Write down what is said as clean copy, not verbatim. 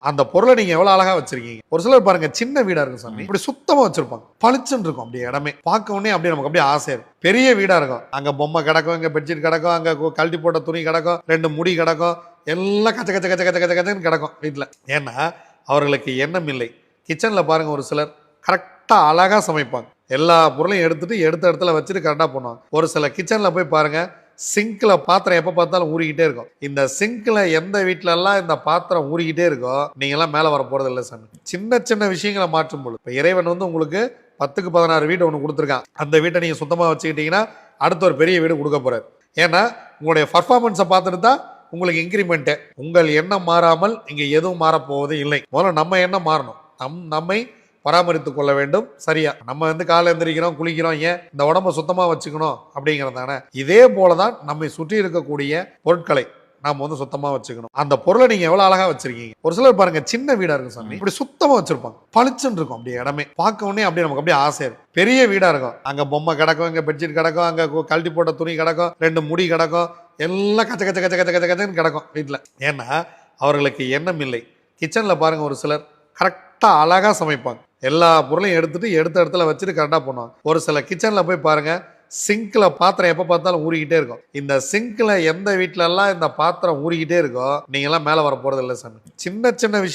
அந்த பொருளை நீங்க எவ்வளவு அழகா வச்சிருக்கீங்க. ஒரு சிலர் பாருங்க சின்ன வீடா இருக்கும் சாமி, இப்படி சுத்தமா வச்சிருப்பாங்க, பளிச்சுன்னு இருக்கும் அப்படியே இடமே, பார்க்க உடனே அப்படியே நமக்கு அப்படியே ஆசையா இருக்கும். பெரிய வீடா இருக்கும், அங்க பொம்மை கிடக்கும், இங்க பெட்ஷீட் கிடக்கும், அங்க கழட்டி போட்ட துணி கிடக்கும், 2 முடி கிடக்கும், எல்லாம் கச்ச கச்ச கச்ச கச்ச கச்ச கச்சன்னு கிடக்கும் வீட்டுல. ஏன்னா அவர்களுக்கு எண்ணம் இல்லை. கிச்சன்ல பாருங்க ஒரு சிலர் கரெக்டா அழகா சமைப்பாங்க, எல்லா பொருளையும் எடுத்துட்டு எடுத்த இடத்துல வச்சுட்டு கரெக்டா பண்ணுவாங்க. ஒரு சில கிச்சன்ல போய் பாருங்க, சிங்க்ல பாத்திரம் எப்ப பார்த்தாலும் ஊறிக்கிட்டே இருக்கும். இந்த சிங்க்ல எந்த வீட்டுல எல்லாம் இந்த பாத்திரம் ஊறிக்கிட்டே இருக்கோ, நீங்க எல்லாம் மேல வர போறது இல்லை சாமி. சின்ன சின்ன விஷயங்களை மாற்றும் பொழுது, இப்ப இறைவன் உங்களுக்கு 10க்கு 16 வீடு ஒன்று கொடுத்துருக்கான். அந்த வீட்டை நீங்க சுத்தமா வச்சுக்கிட்டீங்கன்னா அடுத்த ஒரு பெரிய வீடு கொடுக்க போறாரு. ஏன்னா உங்களுடைய பர்ஃபார்மன்ஸை பார்த்துட்டு தான் உங்களுக்கு இன்க்ரிமெண்ட். உங்கள் எண்ணம் மாறாமல் இங்க எதுவும் மாறப்போவது இல்லை. முதல்ல நம்ம எண்ணம் மாறணும், நம்மை பராமரித்துக் கொள்ள வேண்டும். சரியா நம்ம காலை எந்திரிக்கிறோம், குளிக்கிறோம், ஏன் இந்த உடம்பை சுத்தமா வச்சுக்கணும் அப்படிங்கிறதான. இதே போலதான் நம்மை சுற்றி இருக்கக்கூடிய பொருட்களை நாம சுத்தமா வச்சுக்கணும். அந்த பொருளை நீங்க எவ்வளவு அழகா வச்சிருக்கீங்க. ஒரு சிலர் பாருங்க சின்ன வீடா இருக்கும் சாமி, இப்படி சுத்தமா வச்சிருப்பாங்க, பளிச்சுன்னு இருக்கும் அப்படியே இடமே, பார்க்க உடனே அப்படியே நமக்கு அப்படியே ஆசையா இருக்கும். பெரிய வீடா இருக்கும், அங்க பொம்மை கிடக்கும், இங்க பெட்ஷீட் கிடக்கும், அங்க கழட்டி போட்ட துணி கிடக்கும், 2 முடி கிடக்கும், எல்லாம் கச்ச கச்ச கச்ச கச்ச கச்ச கச்சன்னு கிடக்கும் வீட்டுல. ஏன்னா அவர்களுக்கு எண்ணம் இல்லை. கிச்சன்ல பாருங்க ஒரு சிலர் கரெக்டா அழகா சமைப்பாங்க, எல்லா பொருளையும் எடுத்துட்டு எடுத்த இடத்துல வச்சுட்டு கரெக்டா பண்ணுவாங்க. ஒரு சில கிச்சன்ல போய் பாருங்க, சிங்க்ல பாத்திரம் எப்ப பார்த்தாலும் ஊறிக்கிட்டே இருக்கும். இந்த சிங்க்ல எந்த வீட்டுல எல்லாம் இந்த பாத்திரம் ஊறிக்கிட்டே இருக்கோ, நீங்க எல்லாம் மேல வர போறது இல்லை சாமி. சின்ன சின்ன விஷயம்